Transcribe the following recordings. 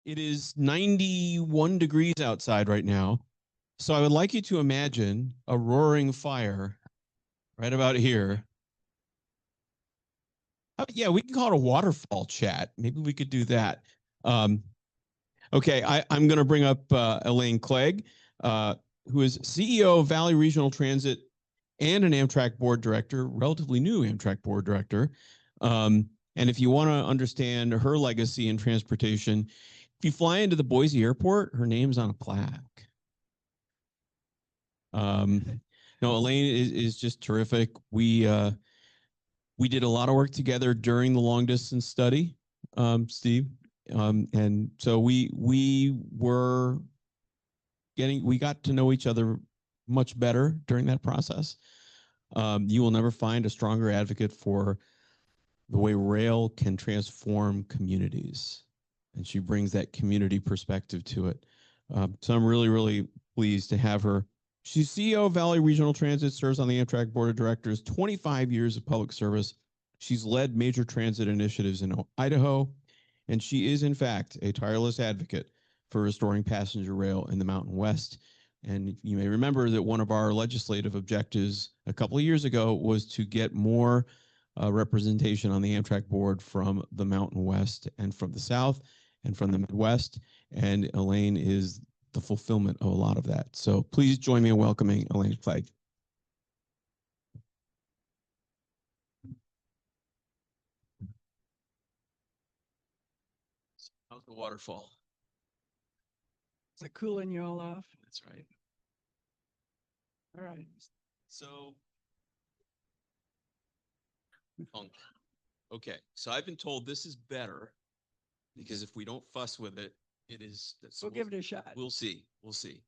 It is 91 degrees outside right now. So I would like you to imagine a roaring fire right about here. Yeah, we can call it a waterfall chat. Maybe we could do that. Okay, I'm going to bring up Elaine Clegg, who is CEO of Valley Regional Transit and an Amtrak board director, relatively new Amtrak board director. And if you want to understand her legacy in transportation, if you fly into the Boise airport, her name's on a plaque. No, Elaine is just terrific. We did a lot of work together during the long distance study, Steve. And so we got to know each other much better during that process. You will never find a stronger advocate for the way rail can transform communities. And she brings that community perspective to it. So I'm really, really pleased to have her. She's CEO of Valley Regional Transit, serves on the Amtrak Board of Directors, 25 years of public service. She's led major transit initiatives in Idaho, and she is, in fact, a tireless advocate for restoring passenger rail in the Mountain West. And you may remember that one of our legislative objectives a couple of years ago was to get more representation on the Amtrak board from the Mountain West and from the South and from the Midwest. And Elaine is the fulfillment of a lot of that. So please join me in welcoming Elaine Clegg. How's the waterfall? Is it cooling you all off? That's right. All right. So, okay. So I've been told this is better because if we don't fuss with it, it is. We'll give it a shot. We'll see. We'll see.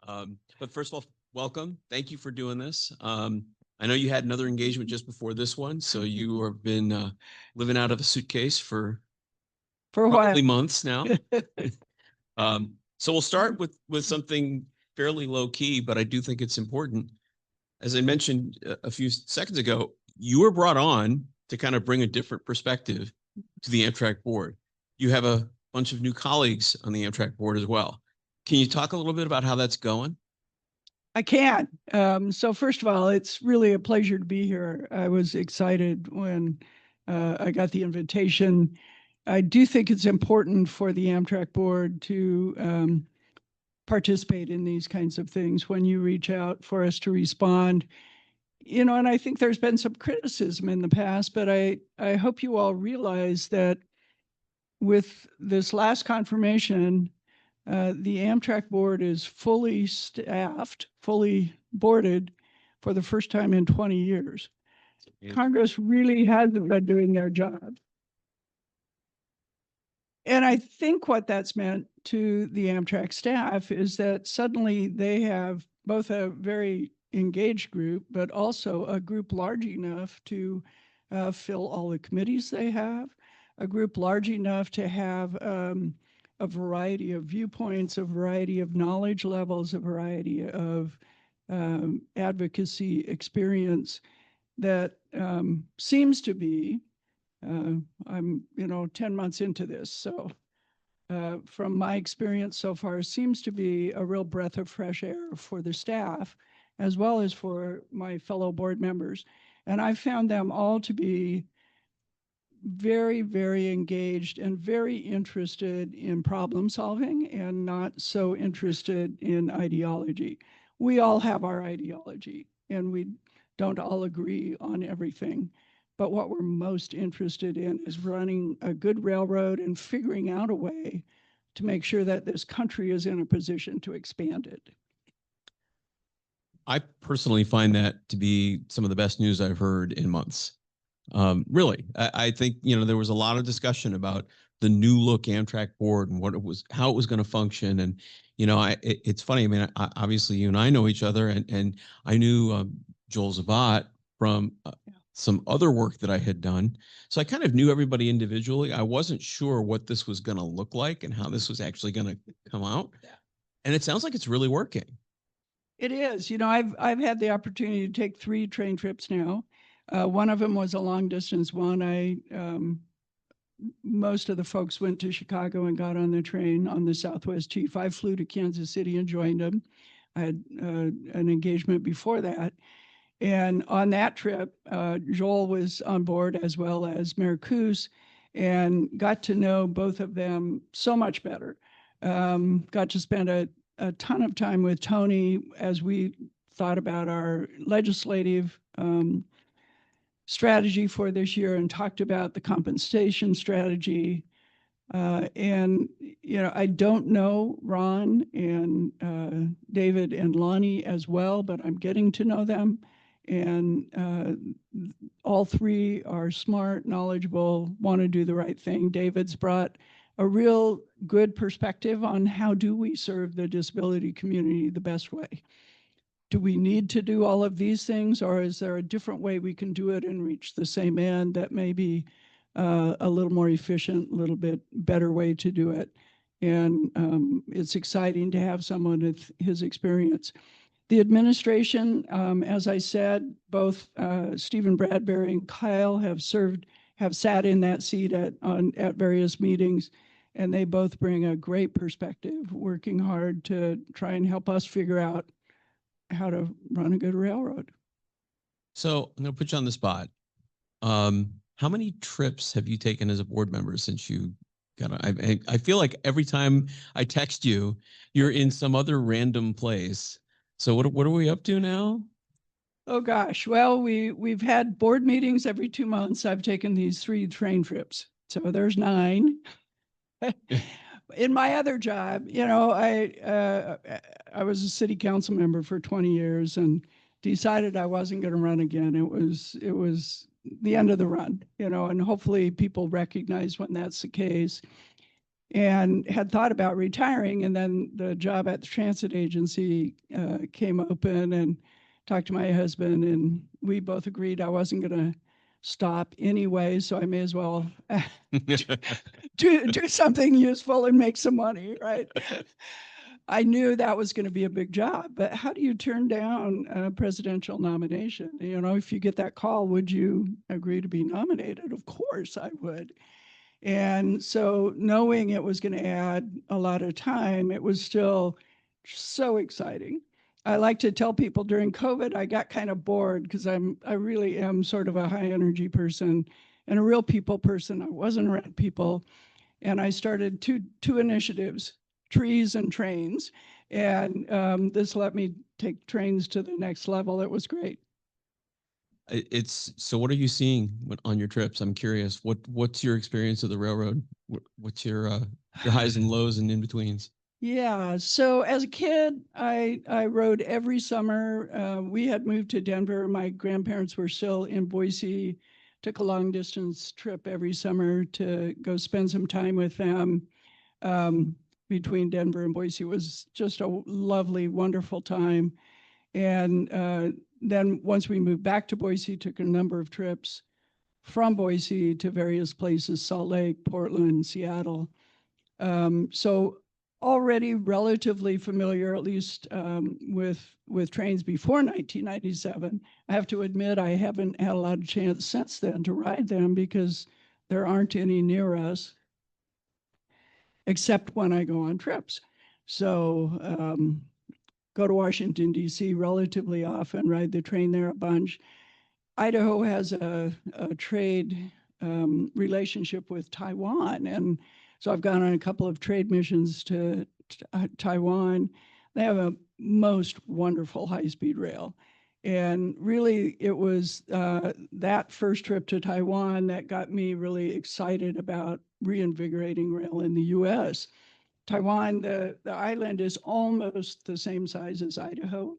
But first of all, welcome. Thank you for doing this. I know you had another engagement just before this one, so you have been living out of a suitcase for a probably while. Months now. So we'll start with something fairly low key, but I do think it's important. As I mentioned a few seconds ago, you were brought on to kind of bring a different perspective to the Amtrak board. You have a bunch of new colleagues on the Amtrak board as well. Can you talk a little bit about how that's going? I can. So first of all, it's really a pleasure to be here. I was excited when I got the invitation. I do think it's important for the Amtrak board to participate in these kinds of things when you reach out for us to respond. You know, and I think there's been some criticism in the past, but I hope you all realize that with this last confirmation, the Amtrak board is fully staffed, fully boarded for the first time in 20 years. Yeah. Congress really hasn't been doing their job. And I think what that's meant to the Amtrak staff is that suddenly they have both a very engaged group, but also a group large enough to fill all the committees they have, a group large enough to have a variety of viewpoints, a variety of knowledge levels, a variety of advocacy experience that seems to be, I'm 10 months into this, so from my experience so far, seems to be a real breath of fresh air for the staff, as well as for my fellow board members. And I found them all to be very, very engaged and very interested in problem solving and not so interested in ideology. We all have our ideology and we don't all agree on everything. But what we're most interested in is running a good railroad and figuring out a way to make sure that this country is in a position to expand it. I personally find that to be some of the best news I've heard in months. Really, I think, there was a lot of discussion about the new look Amtrak board and how it was going to function. And, it's funny. I mean, obviously you and I know each other, and I knew Joel Zabat from some other work that I had done. So I kind of knew everybody individually. I wasn't sure what this was going to look like and how this was actually going to come out. And it sounds like it's really working. It is. I've had the opportunity to take 3 train trips now. One of them was a long distance one. I most of the folks went to Chicago and got on the train on the Southwest Chief. I flew to Kansas City and joined them. I had an engagement before that. And on that trip, Joel was on board as well as Mayor Coos, and got to know both of them so much better. Got to spend a ton of time with Tony as we thought about our legislative strategy for this year and talked about the compensation strategy. And, you know, I don't know Ron and David and Lonnie as well, but I'm getting to know them. And all three are smart, knowledgeable, want to do the right thing. David's brought a real good perspective on how do we serve the disability community the best way. Do we need to do all of these things, or is there a different way we can do it and reach the same end that may be a little more efficient, a little bit better way to do it? And it's exciting to have someone with his experience. The administration, as I said, both Stephen Bradbury and Kyle have sat in that seat at various meetings, and they both bring a great perspective, working hard to try and help us figure out how to run a good railroad. So I'm going to put you on the spot. How many trips have you taken as a board member since you got on? I feel like every time I text you, you're in some other random place. So what are we up to now? Oh gosh, well, we've had board meetings every 2 months. I've taken these 3 train trips, so there's 9. In my other job, you know, I was a city council member for 20 years and decided I wasn't going to run again. It was the end of the run, you know, and hopefully people recognize when that's the case. And had thought about retiring, and then the job at the transit agency came open, and talked to my husband, and we both agreed I wasn't going to stop anyway, so I may as well do something useful and make some money, right? I knew that was going to be a big job, but how do you turn down a presidential nomination? You know, if you get that call, would you agree to be nominated? Of course I would. And so knowing it was going to add a lot of time, it was still so exciting. I like to tell people during COVID, I got kind of bored because I really am sort of a high energy person and a real people person. I wasn't around people. And I started two initiatives, trees and trains. And this let me take trains to the next level. It was great. So what are you seeing on your trips? I'm curious. What's your experience of the railroad? What's your highs and lows and in-betweens? Yeah, so as a kid, I rode every summer. We had moved to Denver. My grandparents were still in Boise. Took a long distance trip every summer to go spend some time with them. Between Denver and Boise. It was just a lovely, wonderful time. And then once we moved back to Boise, took a number of trips from Boise to various places, Salt Lake, Portland, Seattle. So already relatively familiar, at least with trains before 1997. I have to admit, I haven't had a lot of chance since then to ride them because there aren't any near us, except when I go on trips. So go to Washington, D.C. relatively often, ride the train there a bunch. Idaho has a trade relationship with Taiwan. And so I've gone on a couple of trade missions to Taiwan. They have a most wonderful high-speed rail. And really, it was that first trip to Taiwan that got me really excited about reinvigorating rail in the U.S. Taiwan, the island is almost the same size as Idaho,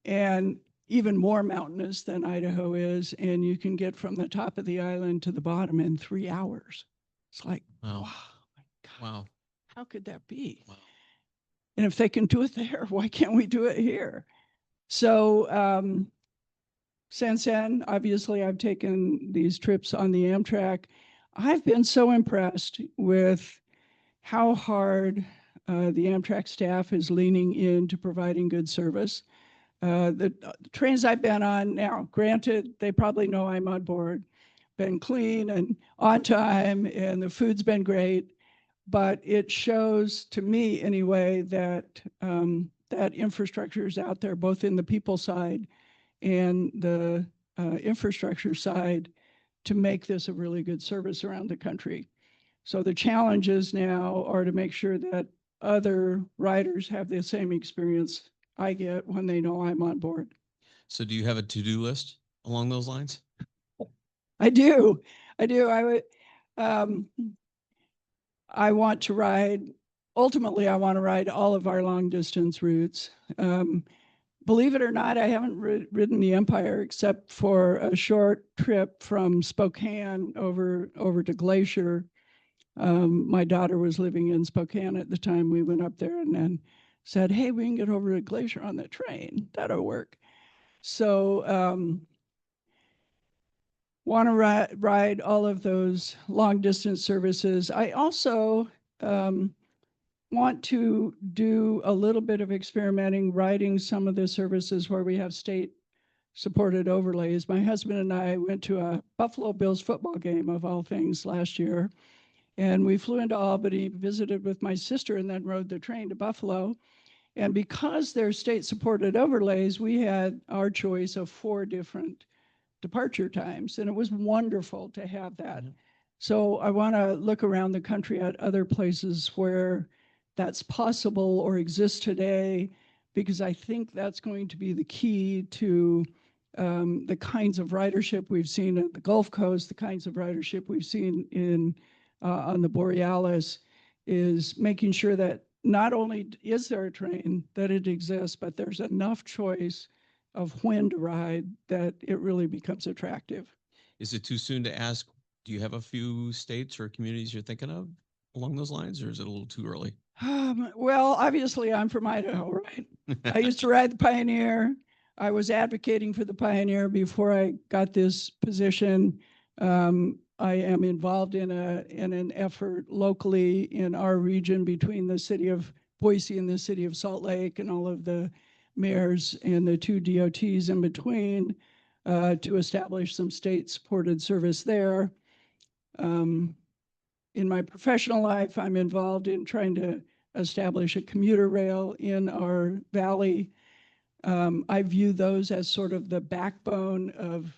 and even more mountainous than Idaho is. And you can get from the top of the island to the bottom in 3 hours. It's like, wow, my God, wow, how could that be? Wow. And if they can do it there, why can't we do it here? So since then, obviously, I've taken these trips on the Amtrak. I've been so impressed with how hard the Amtrak staff is leaning into providing good service. The trains I've been on now, granted, they probably know I'm on board, been clean and on time, and the food's been great. But it shows, to me anyway, that that infrastructure is out there, both in the people side and the infrastructure side, to make this a really good service around the country. So the challenges now are to make sure that other riders have the same experience I get when they know I'm on board. So do you have a to-do list along those lines? I do. I do. I want to ride, ultimately, I want to ride all of our long distance routes. Believe it or not, I haven't ridden the Empire except for a short trip from Spokane over to Glacier. My daughter was living in Spokane at the time we went up there, and then said, hey, we can get over to Glacier on the train. That'll work. So want to ride all of those long distance services. I also want to do a little bit of experimenting, riding some of the services where we have state supported overlays. My husband and I went to a Buffalo Bills football game, of all things, last year. And we flew into Albany, visited with my sister, and then rode the train to Buffalo. And because they're state supported overlays, we had our choice of 4 different departure times. And it was wonderful to have that. Mm-hmm. So I want to look around the country at other places where that's possible or exists today, because I think that's going to be the key to the kinds of ridership we've seen at the Gulf Coast, the kinds of ridership we've seen in on the Borealis, is making sure that not only is there a train, that it exists, but there's enough choice of when to ride that it really becomes attractive. Is it too soon to ask, do you have a few states or communities you're thinking of along those lines, or is it a little too early? Well, obviously I'm from Idaho, right? I used to ride the Pioneer. I was advocating for the Pioneer before I got this position. I am involved in an effort locally in our region between the city of Boise and the city of Salt Lake and all of the mayors and the 2 DOTs in between to establish some state-supported service there. In my professional life, I'm involved in trying to establish a commuter rail in our valley. I view those as sort of the backbone of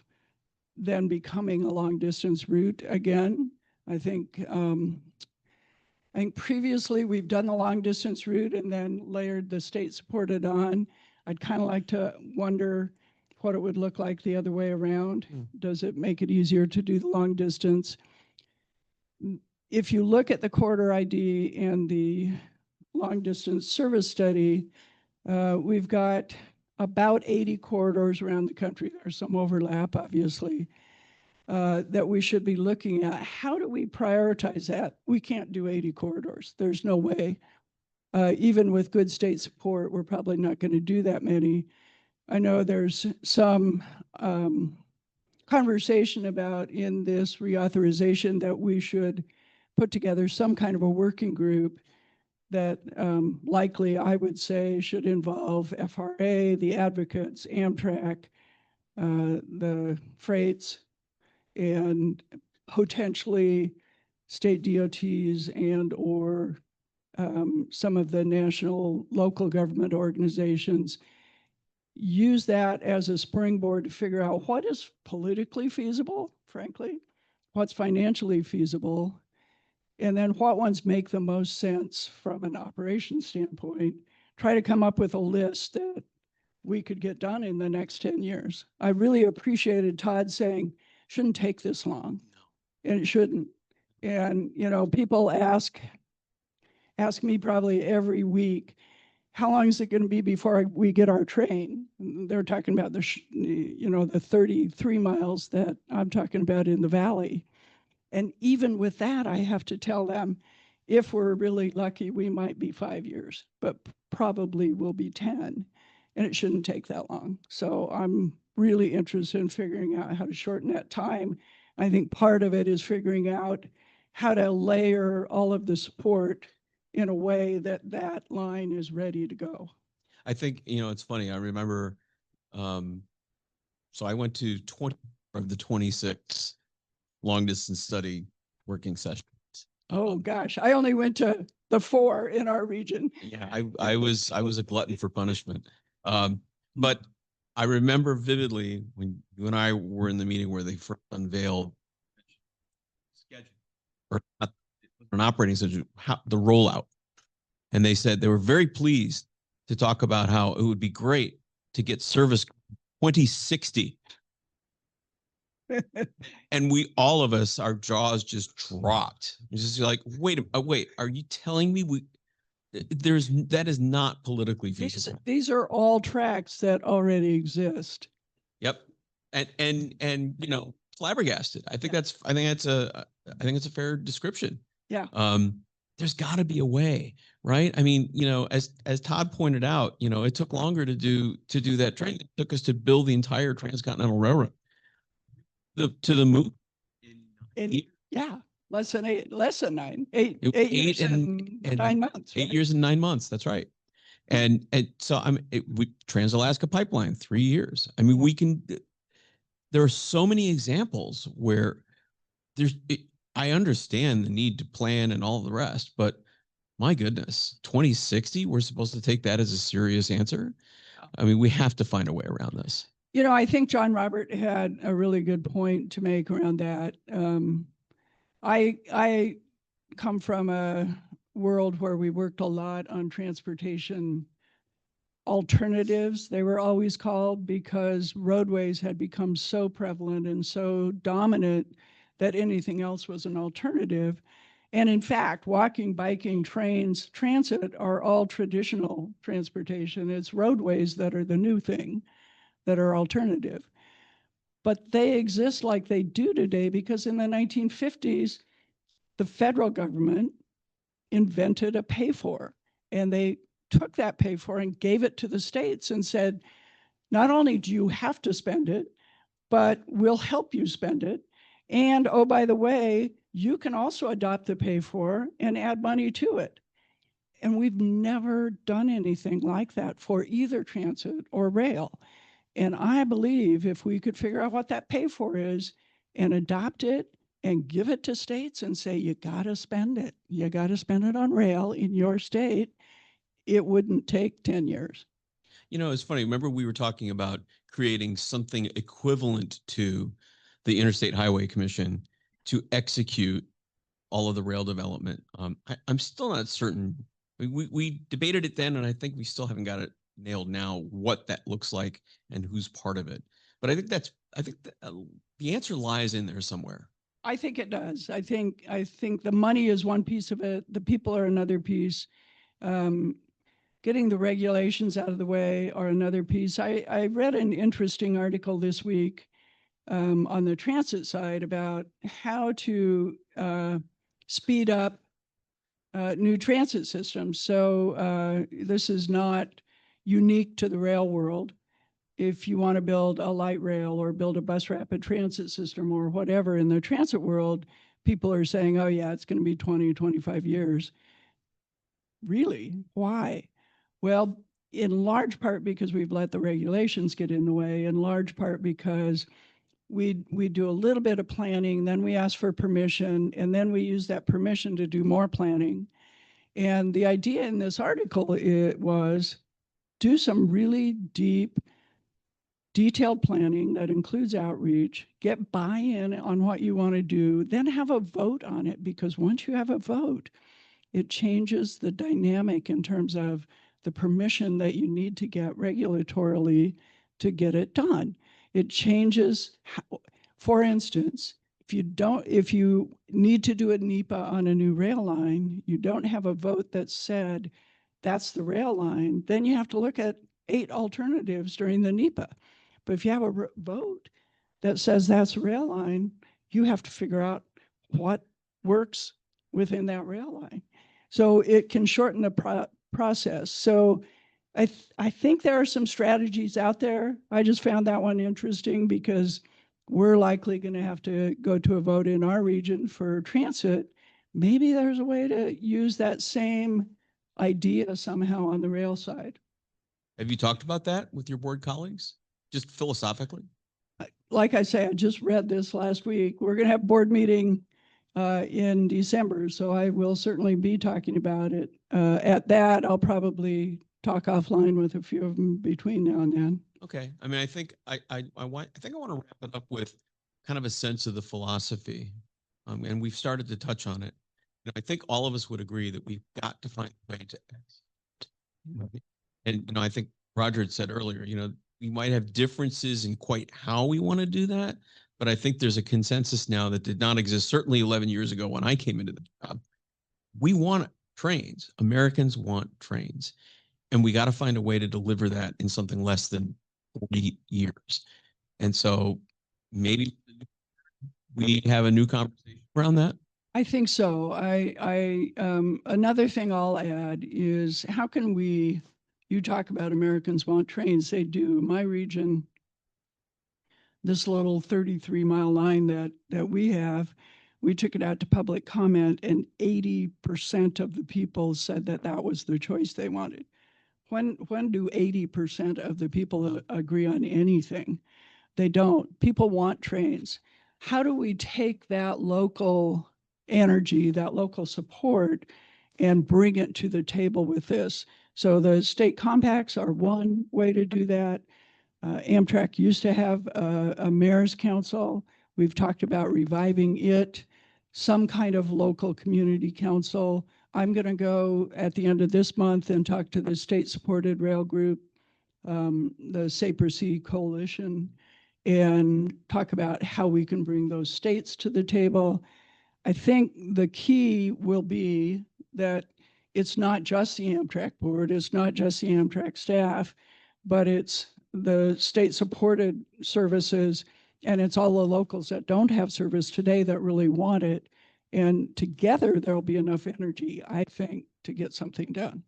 then becoming a long distance route again. I think previously we've done the long distance route and then layered the state supported on. I'd kind of like to wonder what it would look like the other way around. Does it make it easier to do the long distance? If you look at the corridor ID and the long distance service study, we've got about 80 corridors around the country. There's some overlap, obviously, that we should be looking at. How do we prioritize that? We can't do 80 corridors. There's no way. Even with good state support, we're probably not going to do that many. I know there's some conversation about in this reauthorization that we should put together some kind of a working group that likely, I would say, should involve FRA, the advocates, Amtrak, the freights, and potentially state DOTs and or some of the national local government organizations. Use that as a springboard to figure out what is politically feasible, frankly, what's financially feasible, and then what ones make the most sense from an operations standpoint. Try to come up with a list that we could get done in the next 10 years. I really appreciated Todd saying, shouldn't take this long. And it shouldn't. And, you know, people ask me probably every week, how long is it going to be before we get our train? They're talking about the 33 miles that I'm talking about in the valley. And even with that, I have to tell them, if we're really lucky, we might be 5 years, but probably will be 10. And it shouldn't take that long. So I'm really interested in figuring out how to shorten that time. I think part of it is figuring out how to layer all of the support in a way that that line is ready to go. I think, it's funny. I remember, so I went to 20 of the 26 long distance study working session. Oh gosh, I only went to the 4 in our region. Yeah, I was a glutton for punishment. But I remember vividly when you and I were in the meeting where they first unveiled schedule or an operating schedule, the rollout. And they said they were very pleased to talk about how it would be great to get service 2060. And we, all of us, our jaws just dropped. It's just like, wait, are you telling me that is not politically feasible? These are all tracks that already exist. Yep. And flabbergasted. I think that's a fair description. Yeah. There's got to be a way, right? I mean, as Todd pointed out, it took longer to do that train. It took us to build the entire transcontinental railroad to the moon. Yeah, less than 9, 8 years and 9 months. 8 years and 9 months. That's right. And so we Trans-Alaska Pipeline, 3 years. I mean, there are so many examples where I understand the need to plan and all the rest, but my goodness, 2060, we're supposed to take that as a serious answer. I mean, we have to find a way around this. I think John Robert had a really good point to make around that. I come from a world where we worked a lot on transportation alternatives, they were always called, because roadways had become so prevalent and so dominant that anything else was an alternative. And in fact, walking, biking, trains, transit are all traditional transportation. It's roadways that are the new thing, that are alternative. But they exist like they do today because in the 1950s, the federal government invented a pay-for, and they took that pay-for and gave it to the states and said, not only do you have to spend it, but we'll help you spend it. And oh, by the way, you can also adopt the pay-for and add money to it. And we've never done anything like that for either transit or rail. And I believe if we could figure out what that pay-for is and adopt it and give it to states and say, you got to spend it. You got to spend it on rail in your state. It wouldn't take 10 years. It's funny. Remember, we were talking about creating something equivalent to the Interstate Highway Commission to execute all of the rail development. I'm still not certain. We debated it then, and I think we still haven't got it nailed now what that looks like and who's part of it. But I think the answer lies in there somewhere. I think it does. I think the money is one piece of it. The people are another piece. Getting the regulations out of the way are another piece. I read an interesting article this week on the transit side about how to speed up new transit systems. So this is not unique to the rail world. If you want to build a light rail or build a bus rapid transit system or whatever in the transit world, people are saying, oh yeah, it's going to be 20, 25 years. Really? Why? Well, in large part because we've let the regulations get in the way, in large part because we do a little bit of planning, then we ask for permission, and then we use that permission to do more planning. And the idea in this article was do some really deep, detailed planning that includes outreach, get buy-in on what you want to do, then have a vote on it, because once you have a vote, it changes the dynamic in terms of the permission that you need to get regulatorily to get it done. It changes how, for instance, if you need to do a NEPA on a new rail line, you don't have a vote that said that's the rail line, then you have to look at 8 alternatives during the NEPA. But if you have a vote that says that's a rail line, you have to figure out what works within that rail line. So it can shorten the process. So I think there are some strategies out there. I just found that one interesting because we're likely going to have to go to a vote in our region for transit. Maybe there's a way to use that same idea somehow on the rail side. Have you talked about that with your board colleagues, just philosophically? like I say, I just read this last week. We're going to have board meeting in December, so I will certainly be talking about it. At that, I'll probably talk offline with a few of them between now and then. Okay. I mean, I think I want I want to wrap it up with kind of a sense of the philosophy, and we've started to touch on it. I think all of us would agree that we've got to find a way to exit. And I think Roger had said earlier, we might have differences in quite how we want to do that, but I think there's a consensus now that did not exist certainly 11 years ago when I came into the job. We want trains. Americans want trains, and we got to find a way to deliver that in something less than 40 years. And so maybe we have a new conversation around that. I think so. Another thing I'll add is how can you talk about Americans want trains, they do. My region, this little 33-mile line that we have, we took it out to public comment and 80% of the people said that was the choice they wanted. When do 80% of the people agree on anything? They don't. People want trains. How do we take that local energy, that local support, and bring it to the table with this? So the state compacts are one way to do that. Amtrak used to have a mayor's council. We've talked about reviving it, some kind of local community council. I'm going to go at the end of this month and talk to the state-supported rail group, the Saper-C Coalition, and talk about how we can bring those states to the table. I think the key will be that it's not just the Amtrak board, it's not just the Amtrak staff, but it's the state-supported services, and it's all the locals that don't have service today that really want it. And together, there'll be enough energy, I think, to get something done.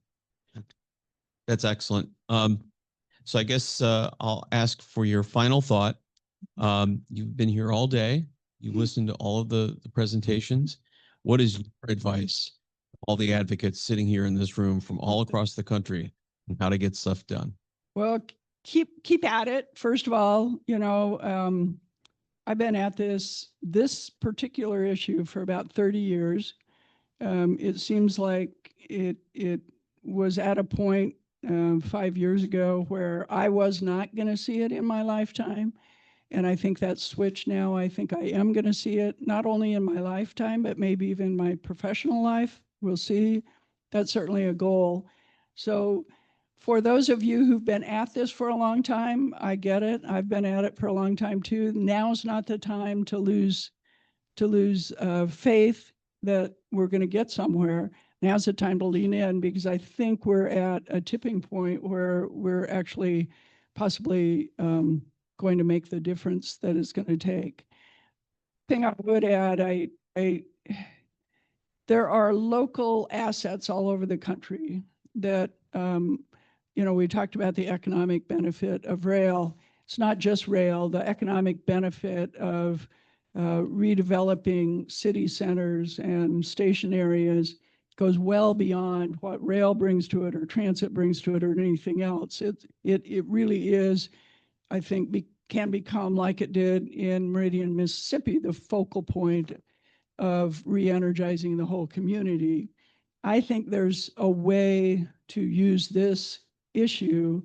That's excellent. So I guess I'll ask for your final thought. You've been here all day. You've listened to all of the presentations. What is your advice to all the advocates sitting here in this room from all across the country on how to get stuff done? Well, keep at it. First of all, I've been at this particular issue for about 30 years. It seems like it was at a point 5 years ago where I was not going to see it in my lifetime. And I think that's switched now. I think I am going to see it not only in my lifetime, but maybe even my professional life. We'll see. That's certainly a goal. So for those of you who've been at this for a long time, I get it. I've been at it for a long time too. Now's not the time to lose faith that we're going to get somewhere. Now's the time to lean in, because I think we're at a tipping point where we're actually possibly going to make the difference that it's going to take. Thing I would add, there are local assets all over the country that we talked about the economic benefit of rail. It's not just rail. The economic benefit of redeveloping city centers and station areas goes well beyond what rail brings to it or transit brings to it or anything else. It really is, I think, can become, like it did in Meridian, Mississippi, the focal point of re-energizing the whole community. I think there's a way to use this issue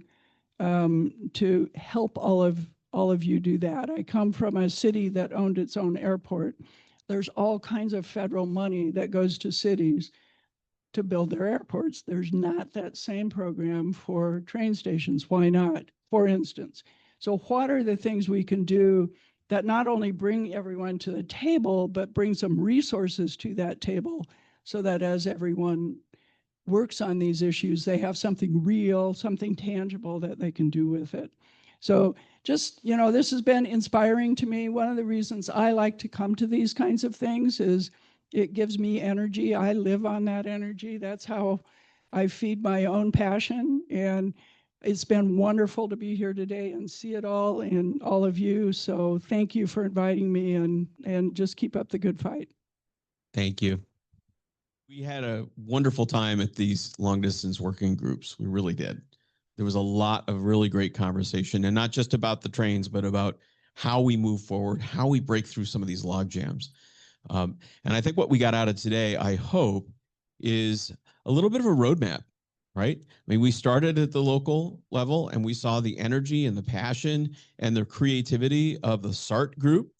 to help all of you do that. I come from a city that owned its own airport. There's all kinds of federal money that goes to cities to build their airports. There's not that same program for train stations. Why not, for instance? So what are the things we can do that not only bring everyone to the table, but bring some resources to that table so that as everyone works on these issues, they have something real, something tangible that they can do with it. So just, this has been inspiring to me. One of the reasons I like to come to these kinds of things is it gives me energy. I live on that energy. That's how I feed my own passion. And it's been wonderful to be here today and see it all in all of you. So thank you for inviting me, and just keep up the good fight. Thank you. We had a wonderful time at these long distance working groups. We really did. There was a lot of really great conversation, and not just about the trains, but about how we move forward, how we break through some of these log jams. And I think what we got out of today, I hope, is a little bit of a roadmap, right? I mean, we started at the local level and we saw the energy and the passion and the creativity of the SART group.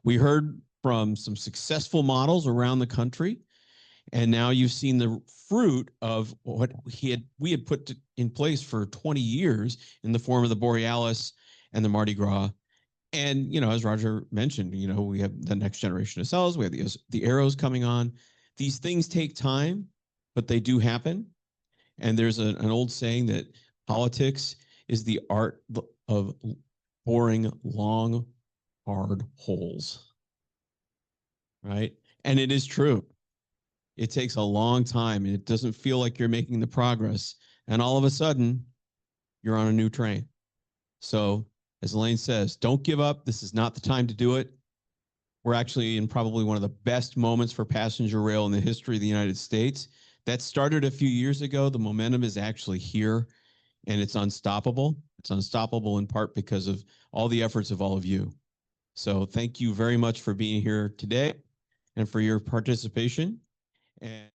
We heard from some successful models around the country, and now you've seen the fruit of what we had put in place for 20 years in the form of the Borealis and the Mardi Gras. And, as Roger mentioned, we have the next generation of cells, we have the arrows coming on. These things take time, but they do happen. And there's an old saying that politics is the art of boring long, hard holes, right? And it is true. It takes a long time and it doesn't feel like you're making the progress. And all of a sudden, you're on a new train. So, as Elaine says, don't give up. This is not the time to do it. We're actually in probably one of the best moments for passenger rail in the history of the United States. That started a few years ago. The momentum is actually here and it's unstoppable. It's unstoppable in part because of all the efforts of all of you. So thank you very much for being here today and for your participation. And